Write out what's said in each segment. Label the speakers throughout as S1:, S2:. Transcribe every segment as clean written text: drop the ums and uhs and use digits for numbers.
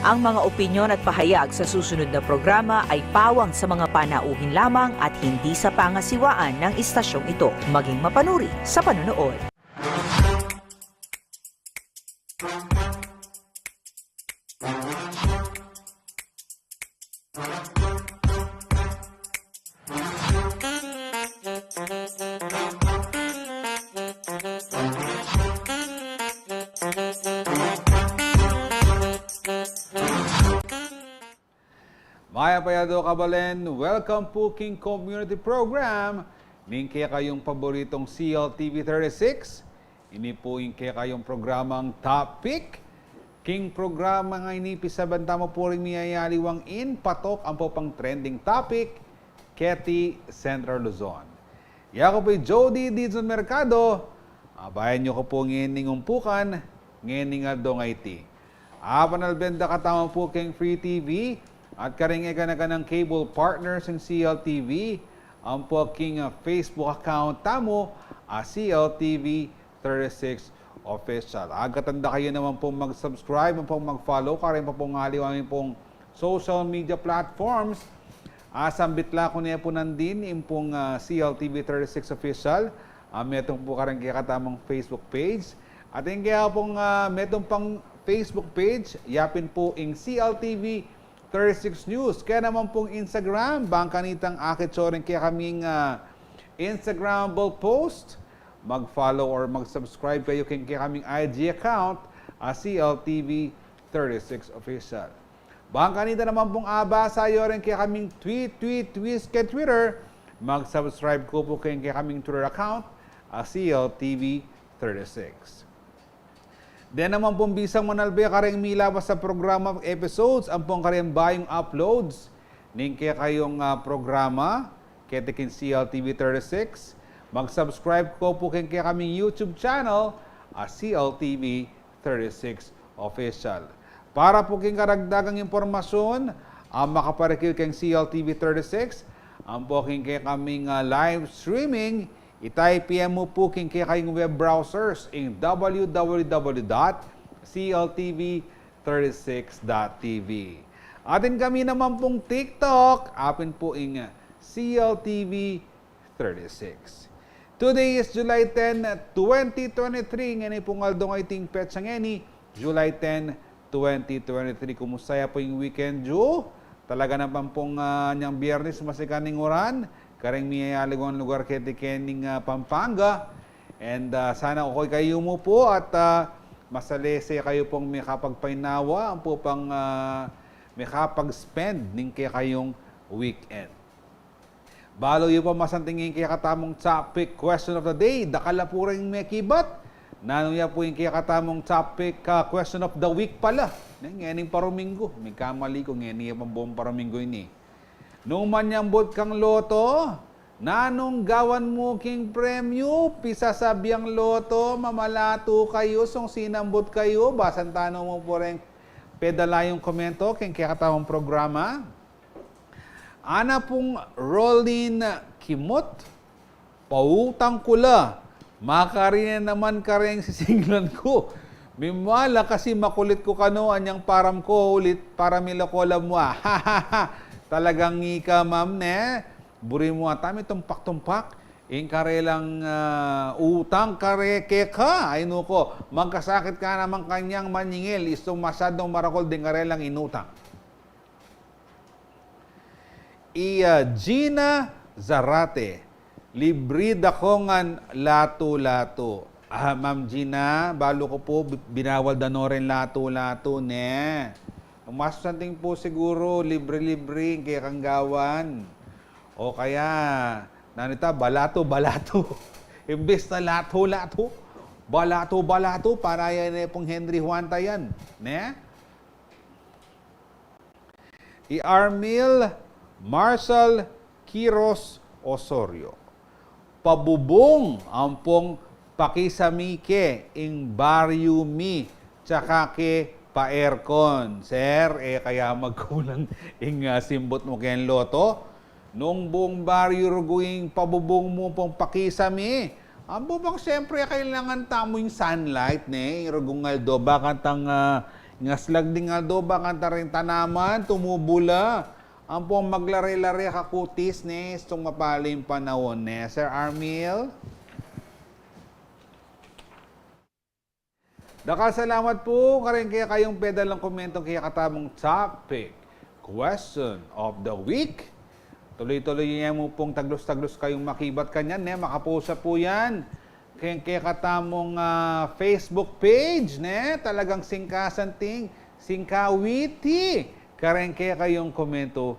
S1: Ang mga opinyon at pahayag sa susunod na programa ay pawang sa mga panauhin lamang at hindi sa pangasiwaan ng istasyong ito. Maging mapanuri sa panonood.
S2: Maya Payado Kabalen, welcome po King Community Program. Ning kaya kayong paboritong CLTV 36. Ini po yung kaya kayong programang Topic. King programa nga inipis sa banta mo po rin miyayaliwang in patok ang po pang trending topic. Ketty, Central Luzon. Yako po'y Jody Dizon Mercado. Bayan nyo ko po ngening umpukan, ngening aldo nga iti. Panalbenda katama po King Free TV. At karinga ka na ng cable partners ng CLTV, ang po king Facebook account tamo, CLTV 36 Official. Agatanda kayo naman pong mag-subscribe, mag-follow, karin pa pong haliwangin pong social media platforms. Sambitla ko niya po nandin, yung pong CLTV 36 Official. Metong po karin kaya katamang Facebook page. At yung kaya pong metong pang Facebook page, yapin po yung CLTV 36 News. Kaya naman pong Instagram, bangkanitang akit sorin kaya kaming Instagrammable post. Mag-follow or mag-subscribe kayo kaya kaming IG account, CLTV 36 Official. Bangkanita naman pong abasa yo rin kaya kaming tweet kay Twitter. Mag-subscribe ko po kaya kaming Twitter account, CLTV 36. Then naman pong bisang manalbe kareng milabas sa programa episodes, ang pong kareng bayong uploads, ning kaya kayong programa, ketikin CLTV 36, mag-subscribe ko po kaya kaming YouTube channel, CLTV 36 Official. Para po kayong karagdagang impormasyon, makaparikil kayong CLTV 36, ang po kaya kaming live streaming, i-type mo po kaya kayong web browsers in www.cltv36.tv. Atin kami naman pong TikTok, apin po ing CLTV 36. Today is July 10, 2023. Ngayon pong aldong iting petsa ngeni, July 10, 2023. Kumusta po yung weekend, Ju? Talaga naman pong niyang biyernes masikaning oran. Kareng miyayaliwang lugar ketikening Pampanga. And sana okay kayo mo po at masalese kayo pong may kapagpainawa, ang po pang may kapag-spend ning kaya kayong weekend. Balo yung pa masantingin kaya katamong topic question of the day. Dakala po rin may kibat. Nanuya po yung kaya katamong topic question of the week pala. Ngayon Paromingo. May kamali ko ngayon yung buong Paromingo ini. Nung manyambot kang loto, nanong gawan mo king premyo, pisa sa biyang loto, mamalato kayo, song sinambot kayo, basan tanong mo po rin pedala yung komento, king kaya katamong programa. Ana pong Rolin Kimot, pautang kula, makarina naman kareng sisinglan ko. Mimwala kasi makulit ko kano, anyang param ko ulit para milakola mo. Talagang ngika, ma'am, ne? Buri mo atami tumpak-tumpak. In karelang utang kare keka. Ay nuko, magkasakit ka naman kanyang maningil. Istong masyadong marakol din karelang inutang. Gina Zarate. Libre dako nga lato-lato. Ma'am Gina, balo ko po binawal danoren lato-lato ne. Mas something po siguro libre-libre kay kanggawan. O kaya nanita balato-balato. Imbes na lato-lato. Balato-balato para yan pong Henry Juanta yan. Ne? Armil Marshall Quiros Osorio. Pabubong ang pong pakisamike ing baryo mi tsaka ke pa-aircon. Sir, kaya magkulang ing simbot mo ken loto. Nung buong baryo ruguing pabubong mo pong pakisami. Ang bubang siyempre kailangan tamo yung sunlight ne. Rugungaldo bakantang ngaslag ding aldo bakanta rin tanaman tumubula. Ang pong maglare-lare kakutis ne, itong mapaling panahon ne. Sir Armil? Dakal salamat po karin kaya kayong pedal ng komentong kaya katamong topic. Question of the week. Tuloy-tuloy niya mo pong taglos-taglos kayong makibat kanyan ne. Makaposa po yan. Kaya katamong Facebook page ne. Talagang singkasan ting, singkawiti. Karen kaya kayong komento,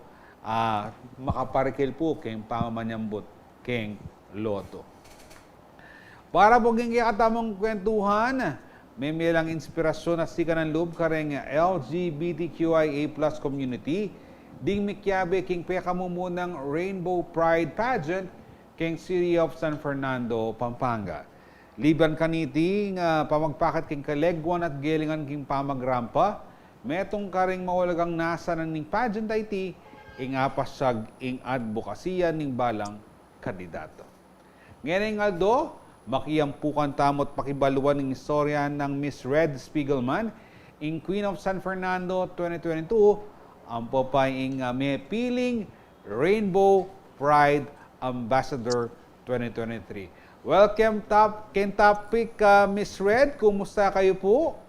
S2: makaparikil po kayong pamamanyambot kayong loto. Para po kaya katamong kwentuhan, may lang inspirasyon at sika ng loob kareng LGBTQIA plus community, ding mikyabe king peka mo munang Rainbow Pride Pageant king City of San Fernando, Pampanga. Liban kaniti pamagpakat king kalegwan at gelingan king pamagrampa, metong karing mawalagang nasa ng pageant IT, ingapasag ing advokasya ning balang kandidato. Ngayon Aldo, makiyampukan tamot pakibaluan ng istorya ng Miss Red Spiegelman, ing Queen of San Fernando 2022, ang popay ing may piling Rainbow Pride Ambassador 2023. Welcome ken topic Miss Red, kumusta kayo po?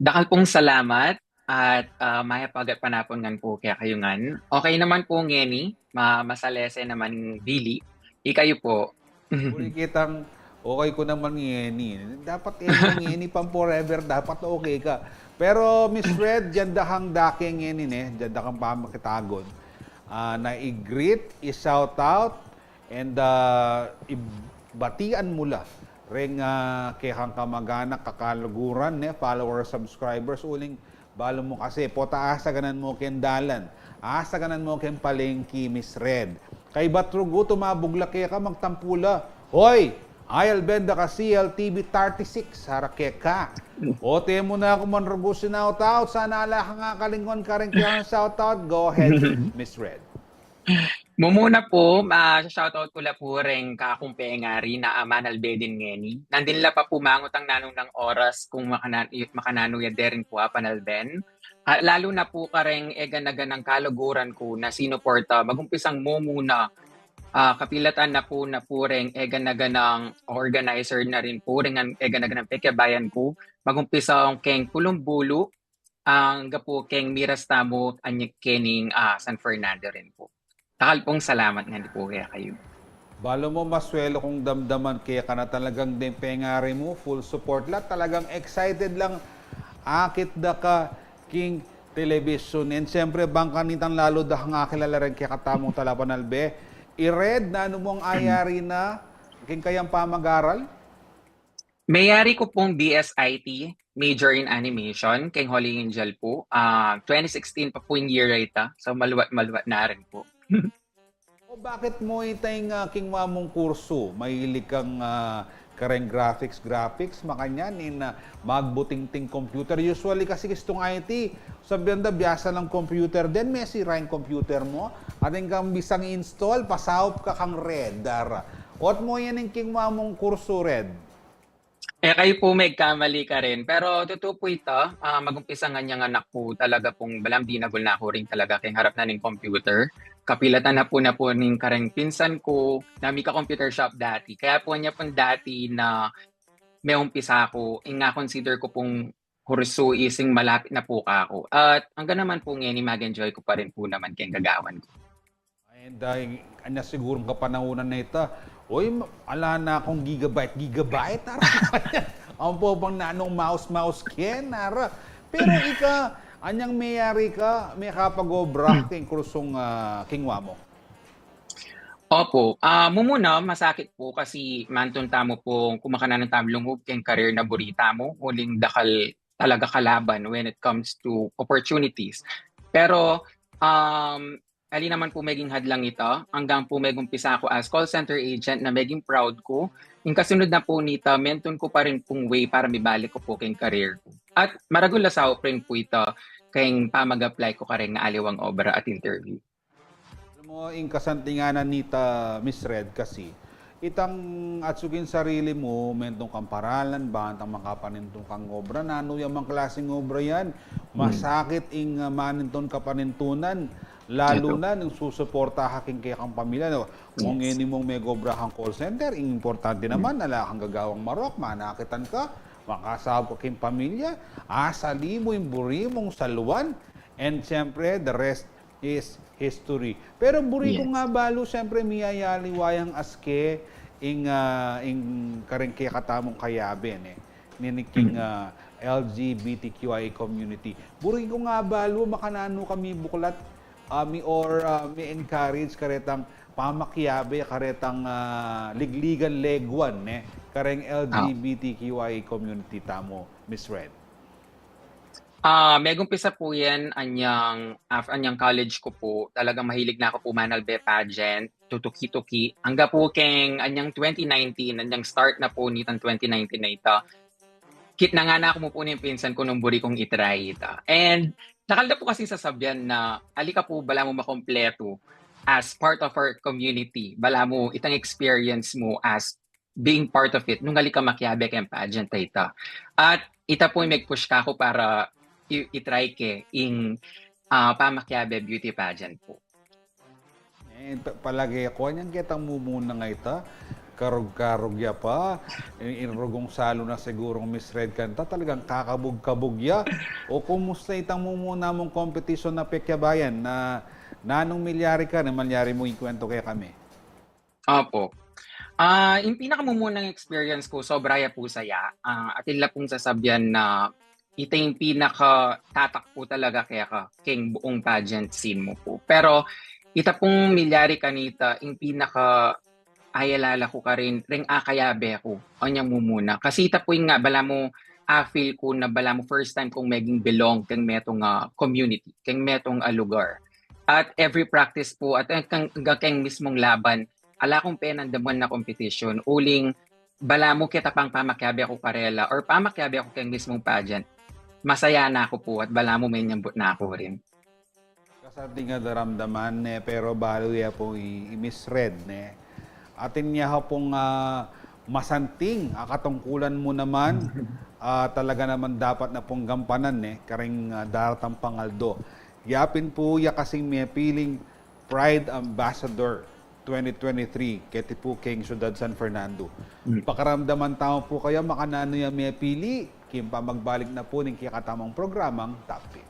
S3: Dakal pong salamat at maya pagat panapon ngan po kaya kayo ngan. Okay naman po ngeni, masalese naman ng Billy. Ikayo po.
S2: Kung kitang okay ko naman ngeni. Dapat ngeni pang forever, dapat okay ka. Pero Miss Red, dyan dahang dake ngeni ne, dyan dahang pamakitagon. Na i-greet, i-shout out, and ibatian mula ring kehang kamag-anak kakaluguran ne followers subscribers uling balo mo kasi potaasa ganan mo ken dalan asa ganan mo ken palengki Miss Red kay batrugo tumabugla kaya ka magtampula hoy I'll benda ka CLTV 36 harake ka ote mo na ako manrugo shout out sana ala nga kalingon ka rin kaya shout out go ahead Miss Red.
S3: Mumuna po, shoutout ko la po rin kakumpe ngari na Manal Bedin ngeni. Nandin la pa pumangot ang nanong ng oras kung makanano ya derin po panalben. Lalo na po kareng eganaga ng kaluguran ko na sinuporta magumpisang mo muna kapilatan na po rin eganaga ng organizer na rin po rin ang eganaga ng pekebayan ko. Magumpisang keng Pulumbulo ang gapo keng Miras Tamo anyik kening San Fernando rin po. Takal pong salamat nga po kaya kayo.
S2: Balo mo maswelo kung damdaman kaya ka na talagang din pengari mo, full support lang, talagang excited lang akit da ka king television. And siyempre bangka nitang lalo da nga kilala rin kaya katamong talapan albe. I-read na ano mong ayari na king kayang pamag-aral?
S3: Mayari ko pong BSIT, Major in Animation, kay Holy Angel po. 2016 pa po yung year right so maluwat na rin po.
S2: O bakit mo itay king mamong kurso? Mahilig kang kareng graphics, makanyan in magbuting-ting computer. Usually kasi gustong IT, sabihan da biyasa ng computer, then may sira yung computer mo. At kang bisang install, pasahop ka kang Red. Dara. What mo yan yung king mamong kurso, Red?
S3: Kayo po may kamali ka rin. Pero totoo po ito, mag-umpisa nga niyang anak po talaga pong balambinagol na ako rin talaga kay harap na ng computer. Kapilatan na po ng kareng pinsan ko na may ka-computer shop dati. Kaya po niya pong dati na may umpisa ako, consider ko pong kurso ising malapit na po ako. At hanggang naman po ngayon, mag-enjoy ko pa rin po naman kayong gagawan ko.
S2: And anya sigurong kapanahunan na ito, uy, ala na akong gigabyte, ara. Ang po bang nanong mouse, ken, ara. Pero anyang mayari ka, may kapag-obra king krusong kingwa mo.
S3: Opo, mumuna masakit po kasi mantun tamo po kumakanan ng tamlungog keng career na burita mo, uling dakal talaga kalaban when it comes to opportunities. Pero ali naman po maging hadlang ito hanggang po umpisa ako as call center agent na maging proud ko. Yung kasunod na po nito, mentun ko pa rin pong way para mibalik ko po keng career ko. At maragula sa rin po ito kayong pamag-apply ko ka rin nga aliwang obra at interview.
S2: Mo in kasantinganan nita Miss Red kasi itang atsugin sarili mo mentong kamparalan ba antang makapanintong kang obra nano yung mga klaseng obra yan masakit ing maninton kapanintunan lalo na nung susuporta haking kaya kang pamilya no kung ini mong may obra kang call center ing importante naman ala kang gagawang marok manakitan ka makasahab ka king pamilya asali mo yung buri mong saluan and siyempre the rest is history. Pero buri ko nga balo, siyempre miyayali wayang aske ing karengke katamong kayaben niniking LGBTQIA community. Buri ko nga balo, makanano kami buklat mi encourage karetang pamakyabe karetang ligligan legwan kareng LGBTQIA community tamo, Miss Red.
S3: May umpisa po yan, anyang college ko po. Talagang mahilig na ako po manalbe pageant, tutuki-tuki. Hangga po keng anyang 2019, anyang start na po nitang 2019 na ito. Kit na nga na ako mo po yung pinsan ko nung buri kong itry ito. And nakalda po kasi sasabihan na alika po bala mo makompleto as part of our community. Bala mo itang experience mo as being part of it nung alika makiabe kayong pageant na ito. At ita po yung mag-push ka ako para i-try ke ing pamakyabe beauty pageant po.
S2: Palagi ako, niyang kitang mumuna nga ita, karug-karug ya pa, inrugong salo na sigurong Miss Red kanta, talagang kakabog-kabog ya. O kumusta itang mumuna mong competition na pekyabayan na nanong milyari ka, na malyari mo ikwento kaya kami?
S3: Opo. Yung pinakamumunang experience ko, sobraya po saya. Atila pong sasabihan na ito yung pinaka-tatak po talaga kaya ka king buong pageant scene mo po. Pero ita pong milyari kanita, yung pinaka-ayalala ko ka rin akayabe ko, anyang mumuna. Kasi ita po yung nga, bala mo, feel ko na bala mo first time kong maging belong kang metong community, kang metong lugar. At every practice po, at kang mismong laban, ala kong penandaman na competition, uling bala mo kita pang pamakyabe ako karela or pamakyabe ako kang mismong pageant. Masaya na ako po at bala mo may nyambot na ako rin.
S2: Kasarting nga daramdaman pero balo ya po i-Miss Red atin niya pong masanting akatungkulan mo naman talaga naman dapat na pong gampanan karing daratang pangaldo. Yapin po ya kasing may piling Pride Ambassador 2023 keti po King Ciudad San Fernando. Pakaramdaman tao po kayo makanano yung may pili kim pa magbalik na po ng kikatamang programang Top Pick.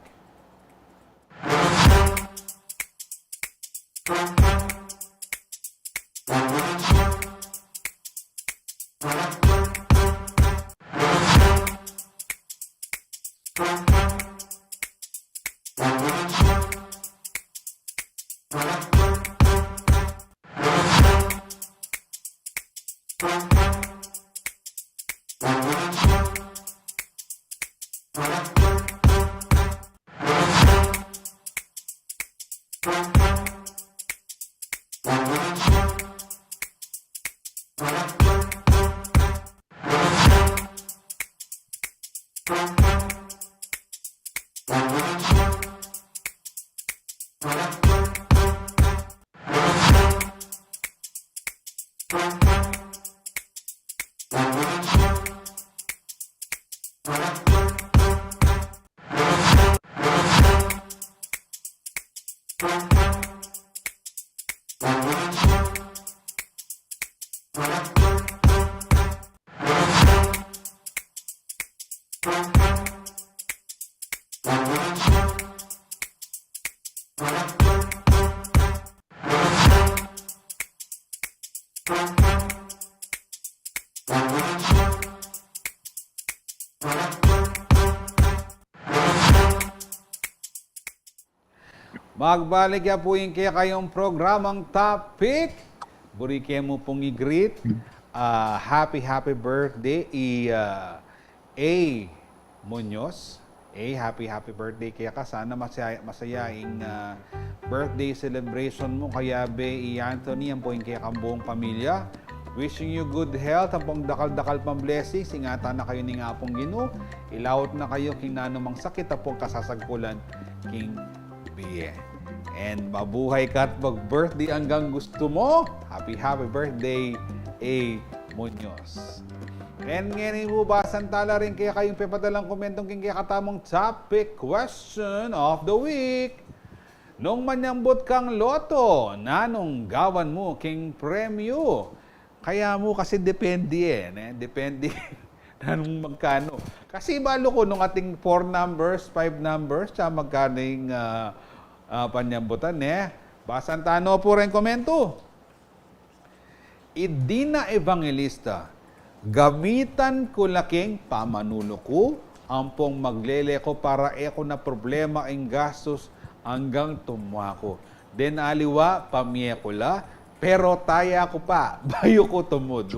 S2: Magbalik ya po yung kaya kayong programang topic. Burike mo pong i-greet. Happy birthday A. Munoz. Happy birthday kaya ka. Sana masayaing birthday celebration mo. Kaya B. Anthony, ang po yung kaya kang buong pamilya. Wishing you good health, ang pong dakal-dakal pang blessings. Ingatan na kayo ni nga pong Ginoo. Ilawot na kayo king nanumang sakit, ang pong kasasagpulan king Bien. And mabuhay ka at mag-birthday hanggang gusto mo. Happy birthday, A. Munoz. And ngayon ibubasan tala rin kaya kayong pepadalang komentong king kaya katamong topic question of the week. Nung manyambot kang loto, nanong gawan mo king premyo? Kaya mo kasi depende Depende nanong magkano. Kasi balo ko nung ating 4 numbers, 5 numbers, tsaka magkano yung panyambutan Basan tano po rin komento. Idina Evangelista, gamitan ko laking pamanulo ko, ampong maglele ko para eko na problema ang gastos hanggang tumwa ko. Den aliwa, pamye ko la, pero taya ko pa, bayo ko tumod.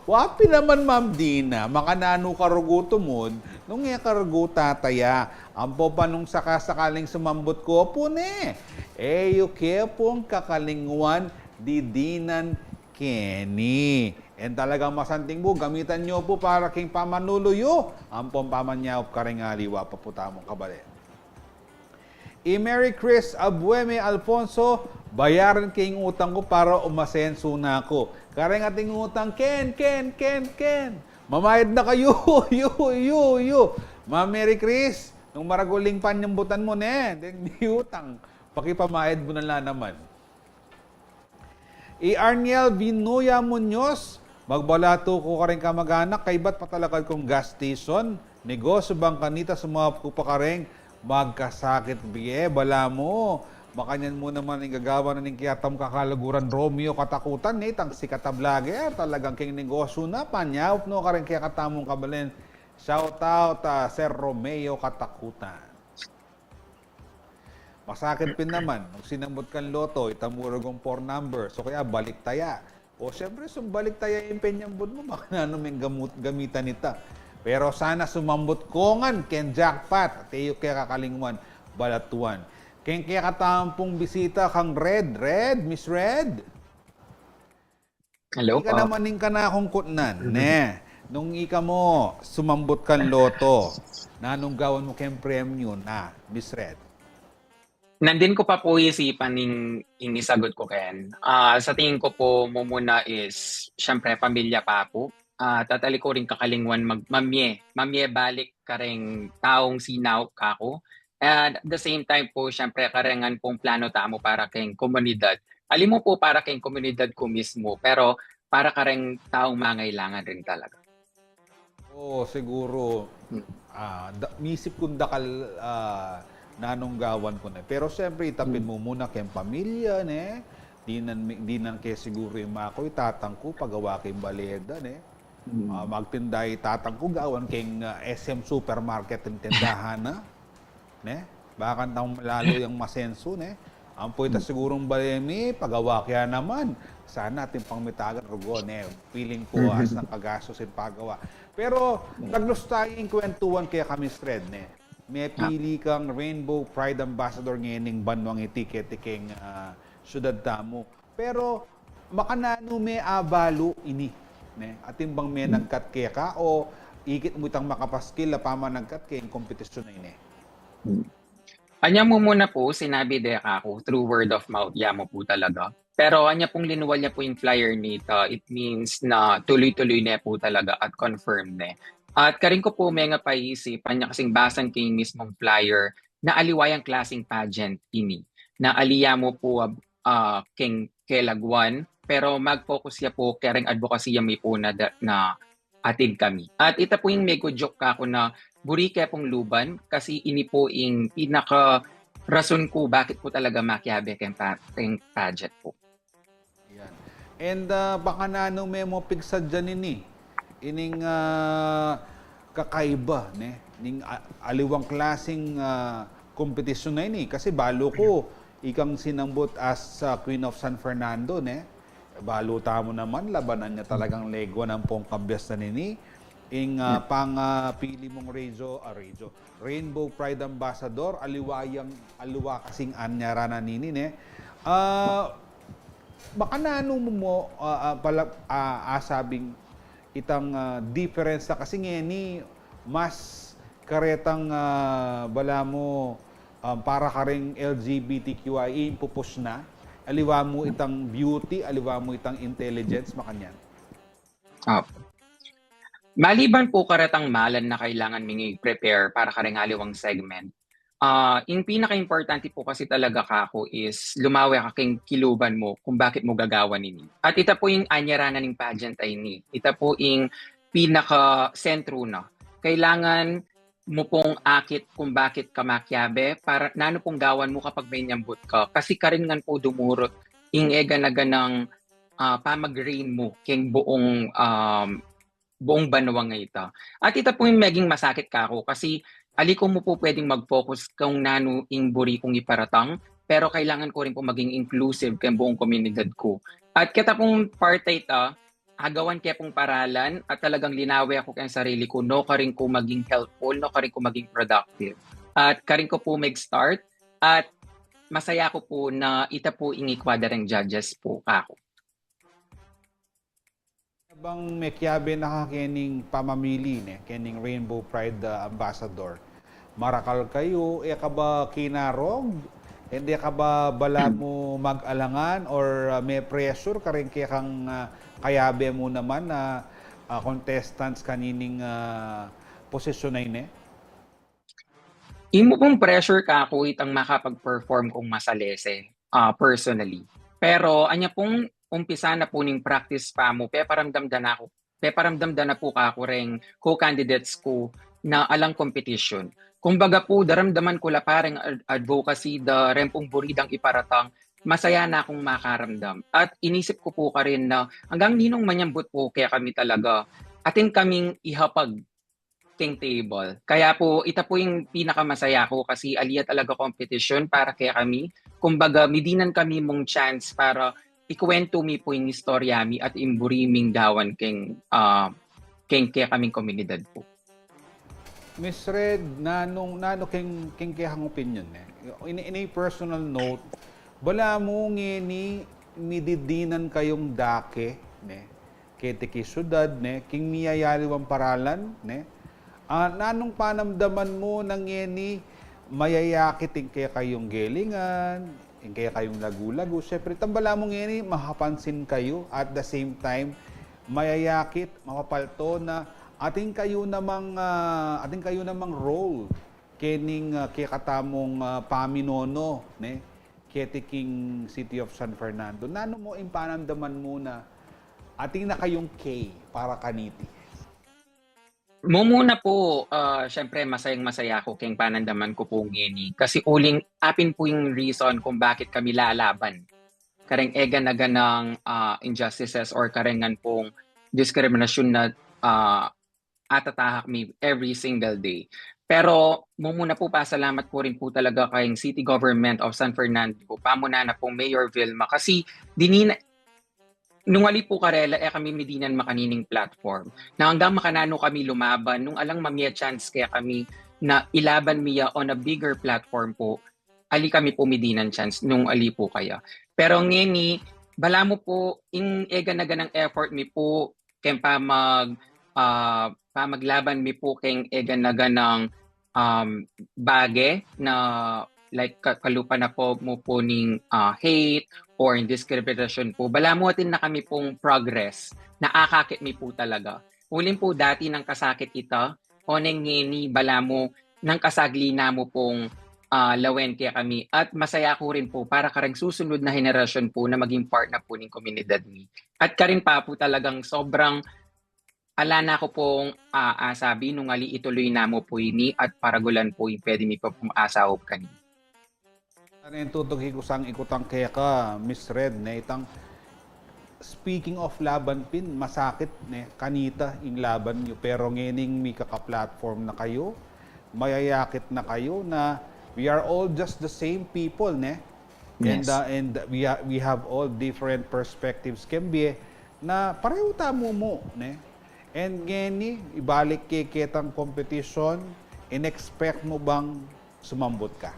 S2: Wapi naman Ma'am Dina, makanano karugo tumod, nung karugo tataya, ampo pa nung sakasakaling sumambot ko po yuke pong kakalingwan didinan Kenny. And talagang masanting mo, gamitan nyo po para king pamanuluyo, ampong pamanyawp karing aliwa paputamong kabali. Mary Chris Abueme Alfonso, bayaran kayong utang ko para umasenso na ako. Karing ating utang, Ken. Mamayad na kayo, Ma'am Mary Chris, nung maraguling panyambutan mo then di utang, pakipamayad mo na lang naman. Arniel Vinuya Munoz, magbalato ko ka rin kamag-anak, kay ba't patalakad kong gas station? Negosyo bang kanita sa mga kupakareng magkasakit biye, bala mo. Makanyan mo naman ang gagawa na ng kiyatam kakalaguran Romeo katakutan tang si katablager talagang king negosyo na panyawp no karing kaya katamong kabalen. Shout out Sir Romeo katakutan. Masakit pin naman nung sinambot kan loto itamuragong 4 numbers so kaya balik taya. O syempre balik taya yung penyambot mo baka na may gamitan nita. Pero sana sumambot kongan ken jackpot tayo kaya kakalingwan balatuan. Ken kaya katampong bisita kang Red, Miss Red.
S3: Hello po.
S2: Ika naman ka na akong kutnan. Nung ika mo sumambot kan loto, nanong gawan mo ken premyo na, Miss Red.
S3: Nandin ko pa po isipan yung isagot ko, Ken. Sa tingin ko po muna is, syempre, pamilya pa po. Tatali ko rin kakalingwan mamye balik kareng taong sinaw kako. And at the same time po, syempre, karengan pong plano tamo para kayong komunidad. Alim mo po para kayong komunidad ko mismo, pero para kareng taong mangailangan rin talaga.
S2: Siguro, misip kong dakal nanong gawan ko na. Pero siyempre, itapin mo muna kayong pamilya, Di nan kaya siguro yung mako, itatangko, pagawa kayong baleda, magtinday tatangko, gawan kayong SM supermarket ng tindahan, Baka taong lalo yung masenso, Ang po ita sigurong balemi, pagawa kaya naman. Sana ating pangmitagan rugo, Feeling ko as ng kagastosin pagawa. Pero, naglos tayo yung kwentuhan kaya kami thread, May pili kang Rainbow Pride Ambassador ngayon banwang itiket-iking syudad tamo. Pero, makanano may abalo ini, Ating bang may nagkat kaya ka o ikit mo itang makapaskil na pamanagkat kaya yung kompetisyon na ini?
S3: Anya mo muna po, sinabi de ako, through word of mouth, mo po talaga. Pero anya pong linuwal niya po yung flyer nito, it means na tuloy-tuloy na po talaga at confirm na. At karing ko po may nga paisip, anya kasing basan kay mismong flyer na aliwayang klaseng pageant ini. Na aliya mo po king kelagwan, pero mag-focus siya po karing advocacy may po na atid kami. At ito po yung mego joke ako na buri kaya pong luban kasi ini po yung pinaka rason ko bakit po talaga makiabe kayong pageant po.
S2: Yan. And baka nano may mo pigsad dyan ini. Ining kakaiba, ne? Ning aliwang klaseng kompetisyon na ini. Kasi balo ko, ikang sinambot as Queen of San Fernando, ne? Balo tamo naman, labanan niya talagang legwa ng pong kabyas na nini. Ing pili mong Rainbow Pride Ambassador, aliwa kasing anyara na nini, ne? Baka naano mo asabing itang difference na kasi ngeni mas karetang bala mo para ka ring LGBTQIA pupus na aliwa mo itang beauty, aliwa mo itang intelligence makanyan.
S3: Maliban po karatang malan na kailangan ming i-prepare para karingaliwang segment, yung pinaka-importante po kasi talaga kako is lumawi ka king kiluban mo kung bakit mo gagawa nini. At ita po yung anyaranan ng pageant ay ni. Ita po yung pinaka-sentro na. Kailangan mo pong akit kung bakit ka makyabe para nano pong gawan mo kapag may nyambut ka. Kasi karingan po dumurot yung ega-naga ng pamag-rain mo king buong banwang ita. At ita po yung maging masakit kako kasi aliko mo po pwedeng mag-focus kung nano ing buri kong iparatang, pero kailangan ko rin po maging inclusive kay buong komunidad ko. At kita pong part ita, agawan kaya pong paralan at talagang linawi ako kay sarili ko, no ka rin ko maging helpful, no ka rin ko maging productive. At ka rin ko po mag-start at masaya ko po na ita po ing ikwadarang judges po ako.
S2: Bang may kiyabe na kening pamamili ne, kening Rainbow Pride Ambassador. Marakal kayo, ka ba kinarog? Hindi ka ba bala mo mag-alangan or may pressure ka rin kaya kang kayabe mo naman na contestants kanining posisyon na ne?
S3: Imo pong pressure ka ako itang makapag-perform kung masalese personally. Pero anya pong umpisa na po ning practice pa mo, peparamdam na po ka ako ring co-candidates ko na alang competition. Kumbaga po, daramdaman ko la parang advocacy, da rempong buridang iparatang, masaya na akong makaramdam. At inisip ko po ka rin na hanggang ninong manyambot po kaya kami talaga, atin kaming ihapag king table. Kaya po, ita po yung pinakamasaya ko kasi aliya talaga competition para kaya kami. Kumbaga, midinan kami mong chance para ikuwento mi po yung istorya mi at imburiming gawan keng kaya kaming komunidad po.
S2: Miss Red, nano keng kayang opinion in a personal note, bala mo ngeni mididinan kayong dake ne ketiki syudad ne king miyayaliwang paralan ne nanong panamdaman mo nang ngeni mayayakiting kaya kayong gelingan kaya kayong lagu-lagu. Siyempre, tambala mong ngini, mahapansin kayo at the same time, mayayakit, mapapalto na ating kayo namang role kening kikatamong paminono ne ketiking City of San Fernando. Nano mo impanamdaman mo na ating na kayong K para kaniti?
S3: Muna po, syempre masayang-masaya ako kung panandaman ko po ngini. Kasi uling apin po yung reason kung bakit kami lalaban. Kareng ega-naga ng injustices or karengan pong diskriminasyon na atatahak mi every single day. Pero muna po pasalamat po rin po talaga kayong City Government of San Fernando po, pamuna na pong Mayor Vilma. Kasi nung ali po karela, kami midinan makanining platform. Na hanggang makanano kami lumaban, nung alang mamia chance kaya kami na ilaban miya on a bigger platform po, ali kami po midinan chance nung ali po kaya. Pero ngeni, bala mo po, in ega-naga ng effort mi po, kaya pamaglaban mi po kaya ega-naga ng bage na like kalupa na po mo po ning hate or discrimination po. Balamutin na kami pong progress na akakit mi po talaga. Ulin po dati ng kasakit ita, o neng ngeni balamo ng kasagli na mo pong lawen kaya kami. At masaya ko rin po para karang susunod na henerasyon po na maging part na po ng komunidad mi. At karin pa po talagang sobrang ala na ko pong asabi nung ali ituloy na mo po ini at paragulan po yung pwede mi pa pong asahop kanina.
S2: Ano yung tutog hikusang ikutang kaya ka, Miss Red, na itang speaking of laban pin, masakit ne kanita in laban nyo pero ngening may kaka-platform na kayo, mayayakit na kayo na we are all just the same people ne.
S3: Yes.
S2: And we have all different perspectives kembie na pareho tamo mo ne. And ngeni ibalik kay ketang competition, in-expect mo bang sumambot ka?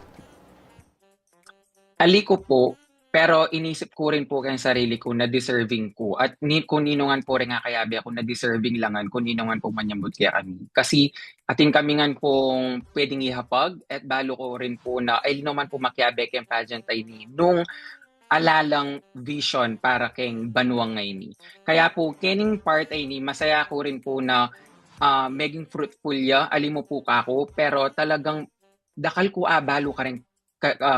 S3: Aliko po, pero inisip ko rin po kayong sarili ko na deserving ko. At kung ninungan po rin nga kayabi ako na deserving langan kung ninungan po manyambot kaya kami. Kasi ating kami nga pong pwedeng ihapag at balo ko rin po na ay naman po makiabe kayong pageant ay ni nung alalang vision para kayong banuang ngayon ni. Kaya po, kening part ay ni masaya ko rin po na maging fruitful ya, alimo po ka ako, pero talagang dakal ko balo ka rin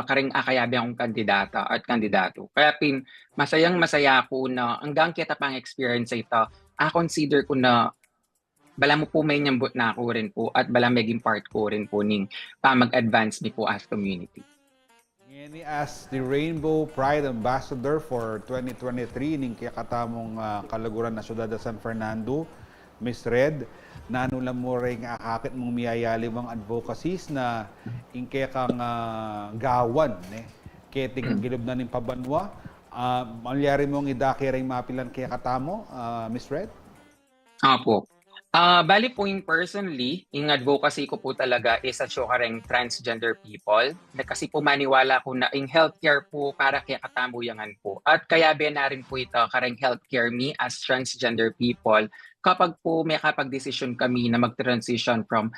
S3: karing akayabi akong kandidata at kandidato. Kaya masayang masaya ako na hanggang kita pang experience ito, consider ko na bala mo po may nyambot na ako rin po at bala maging part ko rin po ning mag-advance ni po as community.
S2: Ngeni as the Rainbow Pride Ambassador for 2023 ning kakatamong kalaguran na syudad sa San Fernando, Miss Red, nano lang mo rin akakit mong miyayali mga advocacies na ingke kang gawan ne keting gilob na ning pabanwa malyari mong idaki ring mapilan kaya katamo Miss Red?
S3: Apo. Bali po yung personally, yung advocacy ko po talaga is at kareng transgender people. Kasi po maniwala ko na yung healthcare po para kaya katambuyangan po. At kaya na rin po ito kareng healthcare me as transgender people kapag po may kapag-decision kami na mag-transition from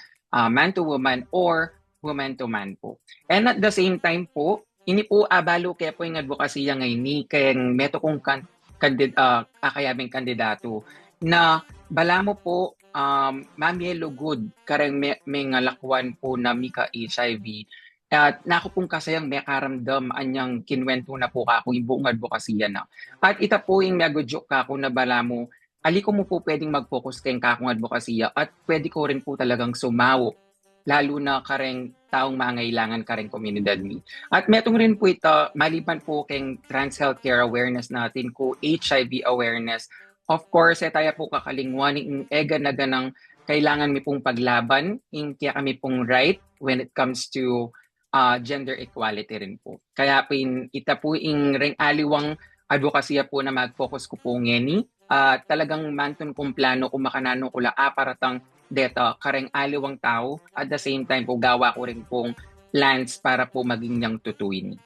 S3: man to woman or woman to man po. And at the same time po, ini po abalo kaya po yung advocacy ngayon ni kayang meto kong kakayabing kandidato na bala mo po mamielo good karang may ngalakwan po na mika HIV at nako pong kasayang may karamdam anyang kinwento na po kako yung buong advokasya na. At ita po yung nagojoke kako na bala mo aliko mo po pwedeng mag-focus kayong kakong advokasya at pwede ko rin po talagang sumawo lalo na kareng taong mangailangan kareng komunidad mi. At metong rin po ito, maliban po kayong trans healthcare awareness natin ko, HIV awareness, of course, tayo po kakalingwan ng ega na ganang kailangan mi pong paglaban, kaya kami pong right when it comes to gender equality rin po. Kaya po ita po yung ring aliwang advokasya po na mag-focus ko po ngeni. Talagang manton kong plano kung makanano ko la aparatang deta kareng aliwang tao at the same time po gawa ko rin pong plans para po maging niyang tutuin.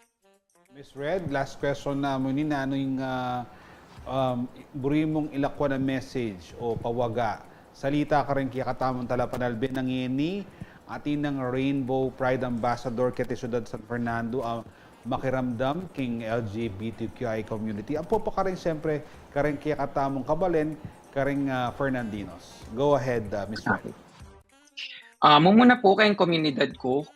S2: Miss Red, last question na mo ni ano yung buri mong ilakwa na message o pawaga. Salita ka rin kaya katamang talapanalbe ng ini atin ng Rainbow Pride Ambassador kete Ciudad San Fernando makiramdam king LGBTQI community. Apo pa ka rin siyempre ka rin kaya katamong kabalen ka rin Fernandinos. Go ahead, Miss Red.
S3: Mumuna po kayong komunidad ko.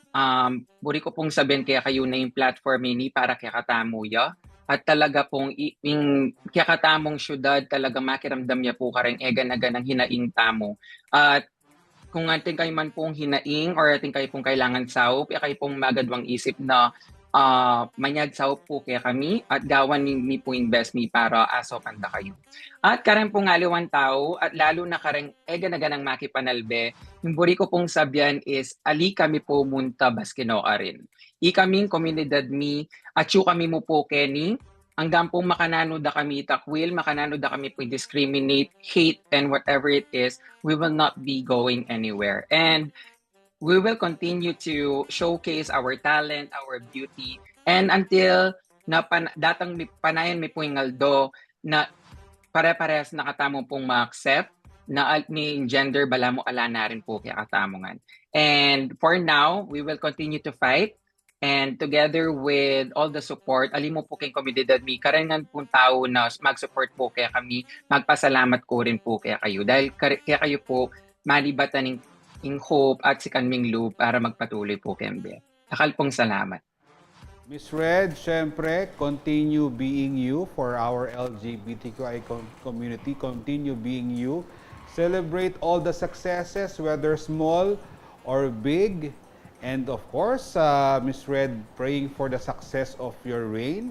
S3: Buri ko pong sabihin kaya kayo na yung platform ini para kaya katamo ya. At talaga pong yung kaya katamong syudad talaga makiramdam niya po kareng egan-agan ng hinaing tamo. At kung ating kayo man pong hinaing or ating kayo pong kailangan saup, kayo pong magadwang isip na manyag saup po kaya kami at gawan ni po invest mi para aso kanda kayo. At kareng pong aliwan tao at lalo na kareng egan-agan ng makipanalbe, yung buri ko pong sabihan is ali kami po munta baskinoa rin. Ikaming komunidad mi at yung kami mo po Kenny, hanggang pong makanano da kami takwil, makanano da kami po discriminate, hate, and whatever it is, we will not be going anywhere. And we will continue to showcase our talent, our beauty, and until na datang panayan mi po yung aldo na pare-parehas nakatamo pong ma-accept na may gender bala mo ala na rin po kaya katamongan. And for now, we will continue to fight. And together with all the support, alim mo po kayong komunidad mi, karengan pong tao na mag-support po kaya kami, magpasalamat ko rin po kaya kayo. Dahil kaya kayo po, malibatan ng hope at si Kanming Loop para magpatuloy po kembe. Akal pong salamat.
S2: Miss Red, syempre, continue being you for our LGBTQI community. Continue being you. Celebrate all the successes, whether small or big. And of course, Miss Red, praying for the success of your reign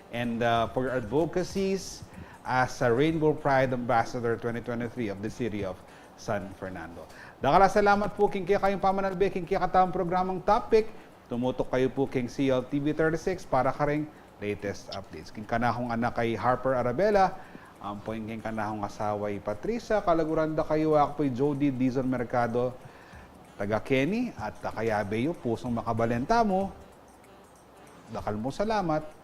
S2: and for your advocacies. as a Rainbow Pride Ambassador 2023 of the City of San Fernando. Dakala salamat po king kaya kayong pamanalbe, king kaya katawang programang topic. Tumutok kayo po king CLTV 36 para karing latest updates. King kanahong anak kay Harper Arabella, ang poing king kanahong asawa ay Patricia, kalaguranda kayo ako po Jody Dizon Mercado, taga Kenny, at kayabe yung pusong makabalenta mo. Dakal mo salamat.